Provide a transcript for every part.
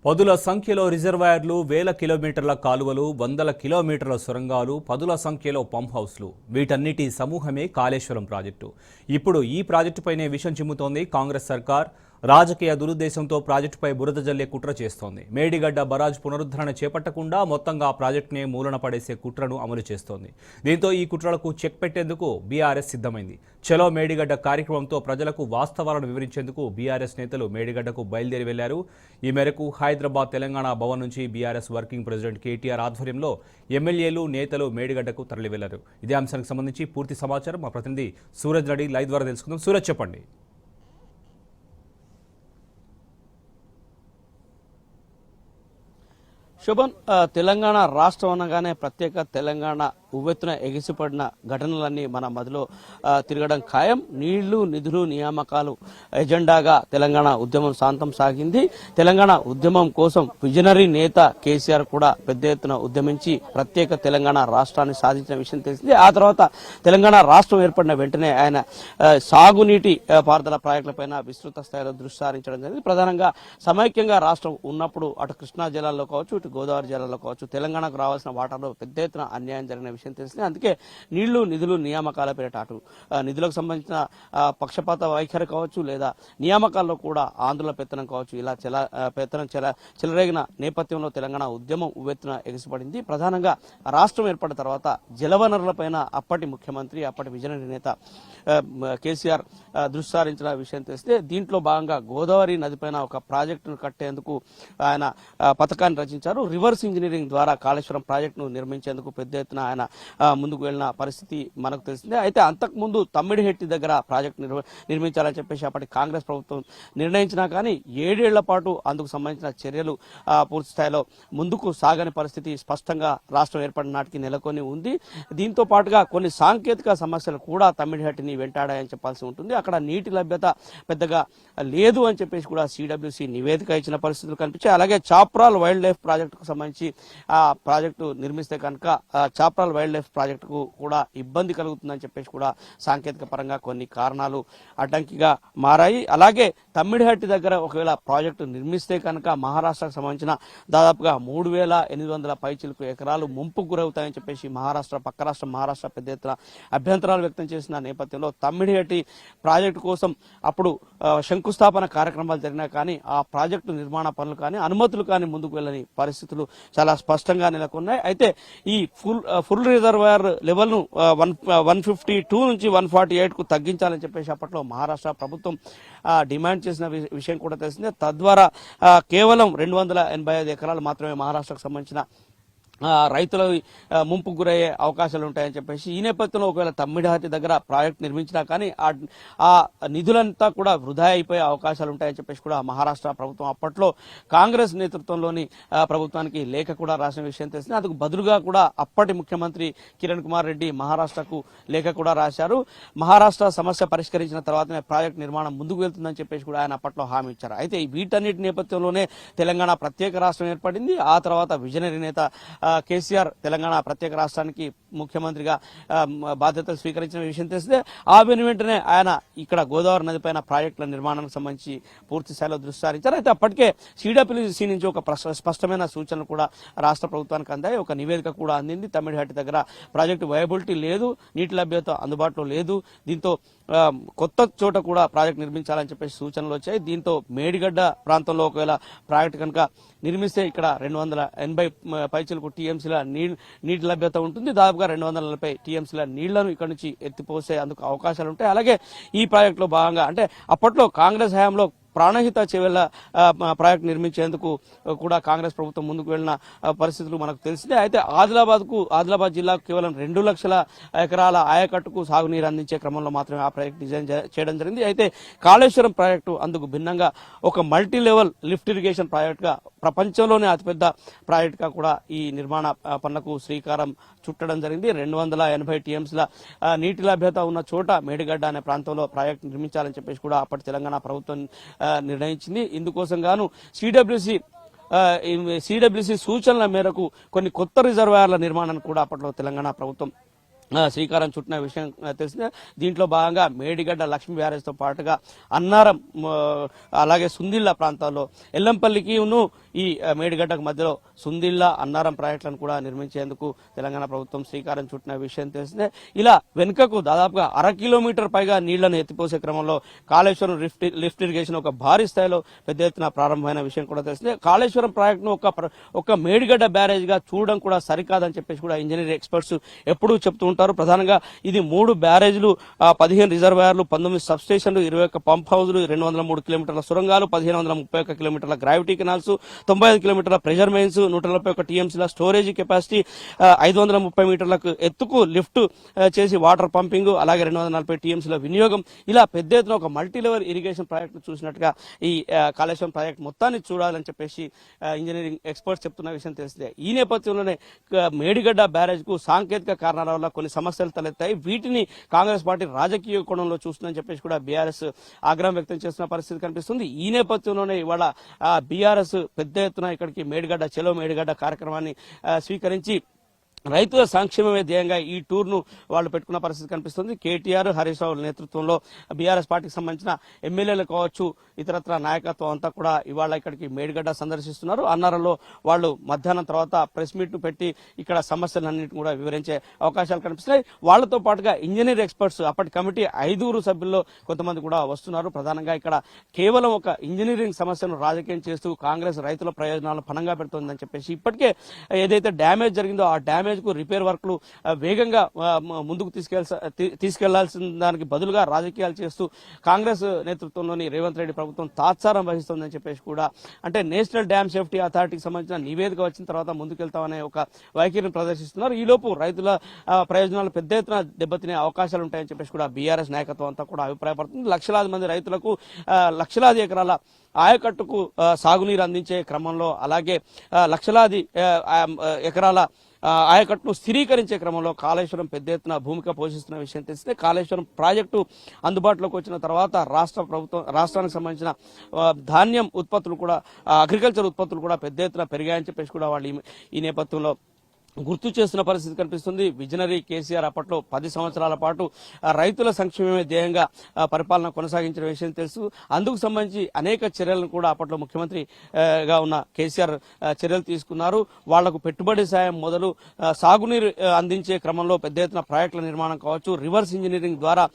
పదుల సంఖ్యలో రిజర్వాయర్లు, వేల కిలోమీటర్ల కాలువలు, వందల కిలోమీటర్ల సొరంగాలు, పదుల సంఖ్యలో పంప్ హౌస్లు, వీటన్నిటి సమూహమే కాళేశ్వరం ప్రాజెక్టు. ఇప్పుడు ఈ ప్రాజెక్టుపైనే విషం చిమ్ముతోంది కాంగ్రెస్ సర్కార్. రాజకీయ దురుద్దేశంతో ప్రాజెక్టుపై బురద జల్లే కుట్ర చేస్తోంది. మేడిగడ్డ బరాజ్ పునరుద్ధరణ చేపట్టకుండా మొత్తంగా ప్రాజెక్టునే మూలన పడేసే కుట్రను అమలు చేస్తోంది. దీంతో ఈ కుట్రలకు చెక్ పెట్టేందుకు బీఆర్ఎస్ సిద్ధమైంది. చలో మేడిగడ్డ కార్యక్రమంతో ప్రజలకు వాస్తవాలను వివరించేందుకు బీఆర్ఎస్ నేతలు మేడిగడ్డకు బయలుదేరి వెళ్లారు. ఈ మేరకు హైదరాబాద్ తెలంగాణ భవన్ నుంచి బీఆర్ఎస్ వర్కింగ్ ప్రెసిడెంట్ కేటీఆర్ ఆధ్వర్యంలో ఎమ్మెల్యేలు, నేతలు మేడిగడ్డకు తరలి వెళ్లారు. ఇదే అంశానికి సంబంధించి పూర్తి సమాచారం మా ప్రతినిధి సూరజ్ రెడ్డి లైవ్ ద్వారా తెలుసుకుందాం. సూరజ్, చెప్పండి. శుభన్, తెలంగాణ రాష్ట్రం అనగానే ప్రత్యేక తెలంగాణ ఉవ్వెత్తున ఎగిసిపడిన ఘటనలన్నీ మన మదిలో తిరగడం ఖాయం. నీళ్లు, నిధులు, నియామకాలు ఎజెండాగా తెలంగాణ ఉద్యమం శాంతం సాగింది. తెలంగాణ ఉద్యమం కోసం విజనరీ నేత కేసీఆర్ కూడా పెద్ద ఎత్తున ఉద్యమించి ప్రత్యేక తెలంగాణ రాష్ట్రాన్ని సాధించిన విషయం తెలిసింది. ఆ తర్వాత తెలంగాణ రాష్ట్రం ఏర్పడిన వెంటనే ఆయన సాగునీటి పారుదల ప్రాజెక్టులపైన విస్తృత స్థాయిలో దృష్టి సారించడం జరిగింది. ప్రధానంగా సమైక్యంగా రాష్ట్రం ఉన్నప్పుడు అటు కృష్ణా జిల్లాలో కావచ్చు, ఇటు గోదావరి జిల్లాలో కావచ్చు తెలంగాణకు రావాల్సిన వాటాలో పెద్ద ఎత్తున అన్యాయం జరిగిన విషయం తెలిసింది. అందుకే నీళ్లు, నిధులు, నియామకాల పేరిట అటు నిధులకు సంబంధించిన పక్షపాత వైఖరి కావచ్చు, లేదా నియామకాల్లో కూడా ఆందోళన పెత్తనం కావచ్చు, ఇలా చెలరేగిన నేపథ్యంలో తెలంగాణ ఉద్యమం ఉవ్వెత్తున ఎగిసిపడింది. ప్రధానంగా రాష్ట్రం ఏర్పడిన తర్వాత జలవనరులపైన అప్పటి ముఖ్యమంత్రి, అప్పటి విజనరీ నేత కేసీఆర్ దృష్టి సారించిన విషయం తెలిస్తే దీంట్లో భాగంగా గోదావరి నదిపైన ఒక ప్రాజెక్టును కట్టేందుకు ఆయన పథకాన్ని రచించారు. రివర్స్ ఇంజనీరింగ్ ద్వారా కాళేశ్వరం ప్రాజెక్టును నిర్మించేందుకు పెద్ద ఎత్తున ఆయన ముందుకు వెళ్లిన పరిస్థితి మనకు తెలిసిందే. అయితే అంతకుముందు తమ్మిడిహెట్టి దగ్గర ప్రాజెక్టు నిర్మించాలని చెప్పేసి అప్పటి కాంగ్రెస్ ప్రభుత్వం నిర్ణయించినా కానీ 7 ఏళ్ల పాటు అందుకు సంబంధించిన చర్యలు పూర్తి స్థాయిలో ముందుకు సాగని పరిస్థితి స్పష్టంగా రాష్ట్రం ఏర్పడిన నాటికి నెలకొని ఉంది. దీంతో పాటుగా కొన్ని సాంకేతిక సమస్యలు కూడా తమ్మిడిహట్టిని వెంటాడాయని చెప్పాల్సి ఉంటుంది. అక్కడ నీటి లభ్యత పెద్దగా లేదు అని చెప్పేసి కూడా సిడబ్ల్యూసి నివేదిక ఇచ్చిన పరిస్థితులు కనిపించాయి. అలాగే చాప్రాల్ వైల్డ్ లైఫ్ ప్రాజెక్టుకు సంబంధించి ఆ ప్రాజెక్టు నిర్మిస్తే కనుక చాప్రాల్ వైల్డ్ లైఫ్ ప్రాజెక్టుకు కూడా ఇబ్బంది కలుగుతుందని చెప్పేసి కూడా సాంకేతిక పరంగా కొన్ని కారణాలు అడ్డంకిగా మారాయి. అలాగే తమ్మిడిహట్టి దగ్గర ఒకవేళ ప్రాజెక్టు నిర్మిస్తే కనుక మహారాష్ట్రకు సంబంధించిన దాదాపుగా 3,800 పైచిలకు ఎకరాలు ముంపుకు గురవుతాయని చెప్పేసి పక్క రాష్ట్రం మహారాష్ట్ర పెద్ద ఎత్తున అభ్యంతరాలు వ్యక్తం చేసిన నేపథ్యంలో తమ్మిడిహట్టి ప్రాజెక్టు కోసం అప్పుడు శంకుస్థాపన కార్యక్రమాలు జరిగినా కానీ ఆ ప్రాజెక్టు నిర్మాణ పనులు కానీ అనుమతులు కానీ ముందుకు వెళ్ళని పరిస్థితులు చాలా స్పష్టంగా నెలకొన్నాయి. అయితే ఈ ఫుల్ రిజర్వాయర్ లెవెల్ ను 152 నుంచి 148 కు తగ్గించాలని చెప్పేసి అప్పట్లో మహారాష్ట్ర ప్రభుత్వం డిమాండ్ చేసిన విషయం కూడా తెలిసిందే. తద్వారా కేవలం 285 ఎకరాలు మాత్రమే మహారాష్ట్రకు సంబంధించిన రైతుల ముంపు గురయ్యే అవకాశాలు ఉంటాయని చెప్పేసి ఈ నేపథ్యంలో ఒకవేళ తమ్మిడిహట్టి దగ్గర ప్రాజెక్టు నిర్మించినా కానీ ఆ నిధులంతా కూడా వృధా అయిపోయే అవకాశాలు ఉంటాయని చెప్పేసి కూడా మహారాష్ట్ర ప్రభుత్వం అప్పట్లో కాంగ్రెస్ నేతృత్వంలోని ప్రభుత్వానికి లేఖ కూడా రాసిన విషయం తెలిసింది. అందుకు బదులుగా కూడా అప్పటి ముఖ్యమంత్రి కిరణ్ కుమార్ రెడ్డి మహారాష్ట్రకు లేఖ కూడా రాశారు. మహారాష్ట్ర సమస్య పరిష్కరించిన తర్వాతనే ప్రాజెక్టు నిర్మాణం ముందుకు వెళ్తుందని చెప్పేసి కూడా ఆయన అప్పట్లో హామీ ఇచ్చారు. అయితే వీటన్నిటి నేపథ్యంలోనే తెలంగాణ ప్రత్యేక రాష్ట్రం ఏర్పడింది. ఆ తర్వాత విజనరీ నేత కేసీఆర్ తెలంగాణ ప్రత్యేక రాష్ట్రానికి ముఖ్యమంత్రిగా బాధ్యతలు స్వీకరించిన విషయం తెలిస్తే ఆ వెంటనే ఆయన ఇక్కడ గోదావరి నదిపైన ప్రాజెక్టుల నిర్మాణానికి సంబంధించి పూర్తి స్థాయిలో దృష్టి సారించారు. అయితే అప్పటికే సిడబ్ల్యూసి నుంచి ఒక స్పష్టమైన సూచనలు కూడా రాష్ట్ర ప్రభుత్వానికి అందాయి. ఒక నివేదిక కూడా అందింది. తమ్మిడిహట్టి దగ్గర ప్రాజెక్టు వయబిలిటీ లేదు, నీటి లభ్యత అందుబాటులో లేదు, దీంతో కొత్త చోట కూడా ప్రాజెక్టు నిర్మించాలని చెప్పేసి సూచనలు వచ్చాయి. దీంతో మేడిగడ్డ ప్రాంతంలో ఒకవేళ ప్రాజెక్టు కనుక నిర్మిస్తే ఇక్కడ 280 పైచలకు టీఎంసీల నీటి లభ్యత ఉంటుంది. దాదాపుగా 240 టీఎంసీల నీళ్లను ఇక్కడ నుంచి ఎత్తిపోసే అందుకు అవకాశాలు ఉంటాయి. అలాగే ఈ ప్రాజెక్టులో భాగంగా అంటే అప్పట్లో కాంగ్రెస్ హయాంలో ప్రాణహిత చెవెళ్ల ప్రాజెక్టు నిర్మించేందుకు కూడా కాంగ్రెస్ ప్రభుత్వం ముందుకు వెళ్లిన పరిస్థితులు మనకు తెలిసిందే. అయితే ఆదిలాబాద్ జిల్లాకు కేవలం 2 లక్షల ఎకరాల ఆయకట్టుకు సాగునీరు అందించే క్రమంలో మాత్రమే ఆ ప్రాజెక్టు డిజైన్ చేయడం జరిగింది. అయితే కాళేశ్వరం ప్రాజెక్టు అందుకు భిన్నంగా ఒక మల్టీ లెవెల్ లిఫ్ట్ ఇరిగేషన్ ప్రాజెక్టుగా ప్రపంచంలోనే అతిపెద్ద ప్రాజెక్టుగా కూడా ఈ నిర్మాణ పనులకు శ్రీకారం చుట్టడం జరిగింది. 280 టీఎంసీల నీటి లభ్యత ఉన్న చోట మేడిగడ్డ అనే ప్రాంతంలో ప్రాజెక్టు నిర్మించాలని చెప్పేసి కూడా అప్పటి తెలంగాణ ప్రభుత్వం నిర్ణయించింది. ఇందుకోసం గాను సిడబ్ల్యూసి సూచనల మేరకు కొన్ని కొత్త రిజర్వాయర్ల నిర్మాణాన్ని కూడా అప్పట్లో తెలంగాణ ప్రభుత్వం శ్రీకారం చుట్టిన విషయం తెలిసిందే. దీంట్లో భాగంగా మేడిగడ్డ లక్ష్మీ బ్యారేజ్ తో పాటుగా అన్నారం అలాగే సుందిళ్ళ ప్రాంతాల్లో ఎల్లంపల్లికి ఈ మేడిగడ్డకు మధ్యలో సుందిళ్ళ అన్నారం ప్రాజెక్టులను కూడా నిర్మించేందుకు తెలంగాణ ప్రభుత్వం శ్రీకారం చుట్టిన విషయం తెలిసిందే. ఇలా వెనుకకు దాదాపుగా 1/2 కిలోమీటర్ పైగా నీళ్లను ఎత్తిపోసే క్రమంలో కాళేశ్వరం లిఫ్ట్ ఇరిగేషన్ ఒక భారీ స్థాయిలో పెద్ద ఎత్తున ప్రారంభమైన విషయం కూడా తెలిసిందే. కాళేశ్వరం ప్రాజెక్టును ఒక మేడిగడ్డ బ్యారేజ్ గా చూడడం కూడా సరికాదని చెప్పేసి కూడా ఇంజనీరింగ్ ఎక్స్పర్ట్స్ ఎప్పుడూ చెప్తూ ఉంటారు. ప్రధానంగా ఇది 3 బ్యారేజ్లు, 15 రిజర్వాయర్లు, 19 సబ్ స్టేషన్లు, 21 పంప్ హౌజ్లు, 203 కిలోమీటర్ల సొరంగాలు, 1531 కిలోమీటర్ల గ్రావిటీ కెనాల్స్, 95 కిలోమీటర్ల ప్రెషర్ మెయిన్స్, 141 టీఎంసీల స్టోరేజ్ కెపాసిటీ, 530 మీటర్లకు ఎత్తుకు లిఫ్ట్ చేసి వాటర్ పంపింగ్, అలాగే 240 టీఎంసీల వినియోగం, ఇలా పెద్ద ఎత్తున ఒక మల్టీ లెవెల్ ఇరిగేషన్ ప్రాజెక్టు చూసినట్టుగా ఈ కాళేశ్వరం ప్రాజెక్టు మొత్తాన్ని చూడాలని చెప్పేసి ఇంజనీరింగ్ ఎక్స్పర్ట్స్ చెప్తున్న విషయం తెలిసిందే. ఈ నేపథ్యంలోనే మేడిగడ్డ బ్యారేజ్ కు సాంకేతిక కారణాల వల్ల కొన్ని సమస్యలు తలెత్తాయి. వీటిని కాంగ్రెస్ పార్టీ రాజకీయ కోణంలో చూస్తుందని చెప్పేసి కూడా బీఆర్ఎస్ ఆగ్రహం వ్యక్తం చేస్తున్న పరిస్థితి కనిపిస్తుంది. ఈ నేపథ్యంలోనే ఇవాళ బీఆర్ఎస్ పెద్ద ఎత్తున ఇక్కడికి మేడిగడ్డ చెలో మేడిగడ్డ కార్యక్రమాన్ని స్వీకరించి రైతుల సంక్షేమమే ధ్యేయంగా ఈ టూర్ ను వాళ్ళు పెట్టుకున్న పరిస్థితి కనిపిస్తుంది. కేటీఆర్, హరీష్ రావు నేతృత్వంలో బీఆర్ఎస్ పార్టీకి సంబంధించిన ఎమ్మెల్యేలు కావచ్చు, ఇతరత్ర నాయకత్వం అంతా కూడా ఇవాళ ఇక్కడికి మేడిగడ్డ సందర్శిస్తున్నారు. అన్నారంలో వాళ్ళు మధ్యాహ్నం తర్వాత ప్రెస్ మీట్ ను పెట్టి ఇక్కడ సమస్యలన్నింటినీ కూడా వివరించే అవకాశాలు కనిపిస్తున్నాయి. వాళ్లతో పాటుగా ఇంజనీర్ ఎక్స్పర్ట్స్ అప్పటి కమిటీ 5 సభ్యుల్లో కొంతమంది కూడా వస్తున్నారు. ప్రధానంగా ఇక్కడ కేవలం ఒక ఇంజనీరింగ్ సమస్యను రాజకీయం చేస్తూ కాంగ్రెస్ రైతుల ప్రయోజనాలను పణంగా పెడుతోందని చెప్పేసి ఇప్పటికే ఏదైతే డ్యామేజ్ జరిగిందో ఆ డ్యామేజ్ కు రిపేర్ వర్క్లు వేగంగా ముందుకు తీసుకెళ్లాల్సిన దానికి బదులుగా రాజకీయాలు చేస్తూ కాంగ్రెస్ నేతృత్వంలోని రేవంత్ రెడ్డి ప్రభుత్వం తాత్సారం వహిస్తోందని చెప్పేసి కూడా, అంటే నేషనల్ డ్యామ్ సేఫ్టీ అథారిటీకి సంబంధించిన నివేదిక వచ్చిన తర్వాత ముందుకెళ్తామనే ఒక వైఖరిని ప్రదర్శిస్తున్నారు. ఈలోపు రైతుల ప్రయోజనాలు పెద్ద ఎత్తున దెబ్బతినే అవకాశాలు ఉంటాయని చెప్పేసి కూడా బీఆర్ఎస్ నాయకత్వం అంతా కూడా అభిప్రాయపడుతుంది. లక్షలాది మంది రైతులకు లక్షలాది ఎకరాల ఆయకట్టుకు సాగునీరు అందించే క్రమంలో, అలాగే లక్షలాది ఎకరాల ఆయకట్టును స్థిరీకరించే క్రమంలో కాళేశ్వరం పెద్ద ఎత్తున భూమిక పోషిస్తున్న విషయం తెలిస్తే, కాళేశ్వరం ప్రాజెక్టు అందుబాటులోకి వచ్చిన తర్వాత రాష్ట్రానికి సంబంధించిన ధాన్యం ఉత్పత్తులు కూడా, అగ్రికల్చర్ ఉత్పత్తులు కూడా పెద్ద ఎత్తున పెరిగాయని చెప్పేసి కూడా వాళ్ళు ఈ నేపథ్యంలో గుర్తు చేస్తున్న పరిస్థితి కనిపిస్తుంది. విజనరీ కేసీఆర్ అప్పట్లో 10 సంవత్సరాల పాటు రైతుల సంక్షేమమే ధ్యేయంగా పరిపాలన కొనసాగించిన విషయం తెలుసు. అందుకు సంబంధించి అనేక చర్యలను కూడా అప్పట్లో ముఖ్యమంత్రిగా ఉన్న కేసీఆర్ చర్యలు తీసుకున్నారు. వాళ్లకు పెట్టుబడి సాయం మొదలు సాగునీరు అందించే క్రమంలో పెద్ద ఎత్తున ప్రాజెక్టుల నిర్మాణం కావచ్చు, రివర్స్ ఇంజనీరింగ్ ద్వారా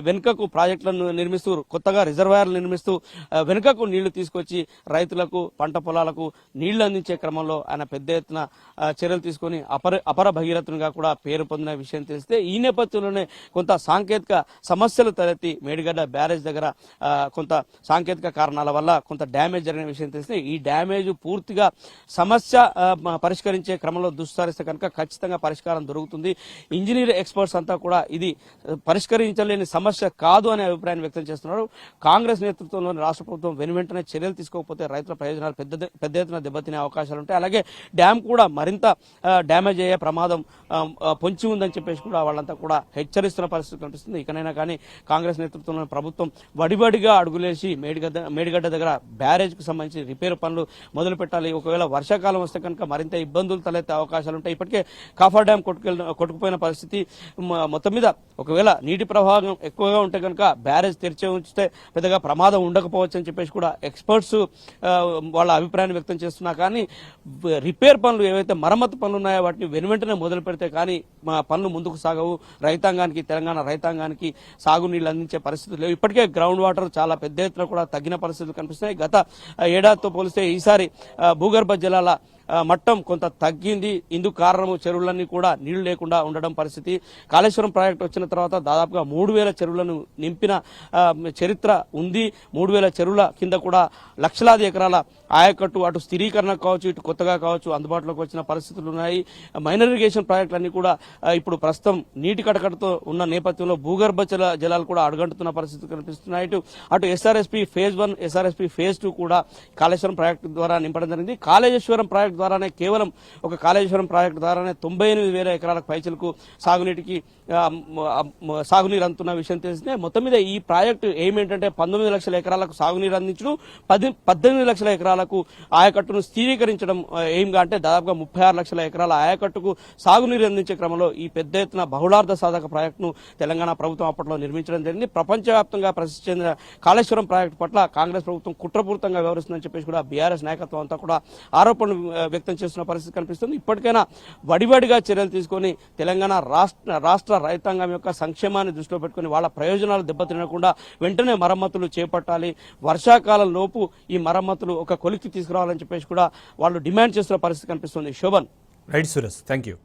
వెనుకకు ప్రాజెక్టులను నిర్మిస్తూ, కొత్తగా రిజర్వాయర్లు నిర్మిస్తూ వెనుకకు నీళ్లు తీసుకొచ్చి రైతులకు పంట పొలాలకు నీళ్లు అందించే క్రమంలో ఆయన పెద్ద ఎత్తున చర్యలు తీసుకుని అపర భగీరథునిగా కూడా పేరు పొందిన విషయం తెలిస్తే, ఈ నేపథ్యంలోనే కొంత సాంకేతిక సమస్యలు తలెత్తి మేడిగడ్డ బ్యారేజ్ దగ్గర కొంత సాంకేతిక కారణాల వల్ల కొంత డ్యామేజ్ జరిగిన విషయం తెలిస్తే, ఈ డ్యామేజ్ పూర్తిగా సమస్య పరిష్కరించే క్రమంలో దుస్సారిస్తే కనుక ఖచ్చితంగా పరిష్కారం దొరుకుతుంది. ఇంజనీర్ ఎక్స్పర్ట్స్ అంతా కూడా ఇది పరిష్కరించలేని సమస్య కాదు అనే అభిప్రాయాన్ని వ్యక్తం చేస్తున్నారు. కాంగ్రెస్ నేతృత్వంలోని రాష్ట్ర ప్రభుత్వం వెనువెంటనే చర్యలు తీసుకోకపోతే రైతుల ప్రయోజనాలు పెద్ద ఎత్తున దెబ్బతినే అవకాశాలు ఉంటాయి. అలాగే డ్యామ్ కూడా మరింత డ్యామేజ్ అయ్యే ప్రమాదం పొంచి ఉందని చెప్పేసి కూడా వాళ్ళంతా కూడా హెచ్చరిస్తున్న పరిస్థితి కనిపిస్తుంది. ఇకనైనా కానీ కాంగ్రెస్ నేతృత్వంలోని ప్రభుత్వం వడివడిగా అడుగులేసి మేడిగడ్డ దగ్గర బ్యారేజ్ కు సంబంధించి రిపేర్ పనులు మొదలు పెట్టాలి. ఒకవేళ వర్షాకాలం వస్తే కనుక మరింత ఇబ్బందులు తలెత్తే అవకాశాలు ఉంటాయి. ఇప్పటికే కాఫర్ డ్యామ్ కొట్టుకుపోయిన పరిస్థితి. మొత్తం మీద ఒకవేళ నీటి ప్రవాహం ఎక్కువగా ఉంటే కనుక బ్యారేజ్ తెరిచే ఉంచితే పెద్దగా ప్రమాదం ఉండకపోవచ్చు అని చెప్పేసి కూడా ఎక్స్పర్ట్స్ వాళ్ళ అభిప్రాయాన్ని వ్యక్తం చేస్తున్నా, కానీ రిపేర్ పనులు ఏవైతే మరమ్మతు పనులు ఉన్నాయో వాటిని వెనువెంటనే మొదలు పెడితే కానీ పనులు ముందుకు సాగవు. రైతాంగానికి, తెలంగాణ రైతాంగానికి సాగునీళ్లు అందించే పరిస్థితులు లేవు. ఇప్పటికే గ్రౌండ్ వాటర్ చాలా పెద్ద ఎత్తున కూడా తగ్గిన పరిస్థితులు కనిపిస్తున్నాయి. గత ఏడాదితో పోలిస్తే ఈసారి భూగర్భ జలాల మట్టం కొంత తగ్గింది. ఇందుకు కారణము చెరువులన్నీ కూడా నీళ్లు లేకుండా ఉండడం పరిస్థితి. కాళేశ్వరం ప్రాజెక్టు వచ్చిన తర్వాత దాదాపుగా 3000 చెరువులను నింపిన చరిత్ర ఉంది. 3000 చెరువుల కింద కూడా లక్షలాది ఎకరాల ఆయకట్టు అటు స్థిరీకరణ కావచ్చు, ఇటు కొత్తగా కావచ్చు అందుబాటులోకి వచ్చిన పరిస్థితులు ఉన్నాయి. మైనర్ ఇరిగేషన్ ప్రాజెక్టులన్నీ కూడా ఇప్పుడు ప్రస్తుతం నీటి కటకటతో ఉన్న నేపథ్యంలో భూగర్భ జలాలు కూడా అడుగంటున్న పరిస్థితులు కనిపిస్తున్నాయి. అటు ఎస్ఆర్ఎస్పీ ఫేజ్ 1, ఎస్ఆర్ఎస్పీ ఫేజ్ 2 కూడా కాళేశ్వరం ప్రాజెక్టు ద్వారా నింపడం జరిగింది. కాళేశ్వరం ప్రాజెక్టు ప్రాజెక్టు ద్వారానే కేవలం ఒక కాళేశ్వరం ప్రాజెక్టు ద్వారానే 98,000 ఎకరాలకు పైచలకు సాగునీరు అందుతున్న విషయం తెలిసిందే. మొత్తం మీద ఈ ప్రాజెక్టు ఏమేంటంటే 19 లక్షల ఎకరాలకు సాగునీరు అందించడం, 18 లక్షల ఎకరాలకు ఆయకట్టును స్థిరీకరించడం ఎయిమ్గా, అంటే దాదాపుగా 36 లక్షల ఎకరాల ఆయకట్టుకు సాగునీరు అందించే క్రమంలో ఈ పెద్ద ఎత్తున బహుళార్థ సాధక ప్రాజెక్టును తెలంగాణ ప్రభుత్వం అప్పట్లో నిర్మించడం జరిగింది. ప్రపంచవ్యాప్తంగా ప్రసిద్ధి చెందిన కాళేశ్వరం ప్రాజెక్టు పట్ల కాంగ్రెస్ ప్రభుత్వం కుట్రపూరితంగా వ్యవహరిస్తుందని చెప్పేసి కూడా బీఆర్ఎస్ నాయకత్వం అంతా కూడా ఆరోపణలు వ్యక్తం చేస్తున్న పరిస్థితి కనిపిస్తుంది. ఇప్పటికైనా వడివడిగా చర్యలు తీసుకొని తెలంగాణ రాష్ట్ర రైతాంగం యొక్క సంక్షేమాన్ని దృష్టిలో పెట్టుకుని వాళ్ళ ప్రయోజనాలు దెబ్బతినకుండా వెంటనే మరమ్మతులు చేపట్టాలి, వర్షాకాలం లోపు ఈ మరమ్మతులు ఒక కొలిక్కి తీసుకురావాలని చెప్పేసి కూడా వాళ్ళు డిమాండ్ చేస్తున్న పరిస్థితి కనిపిస్తుంది. Shobhan. Right Suresh, thank you.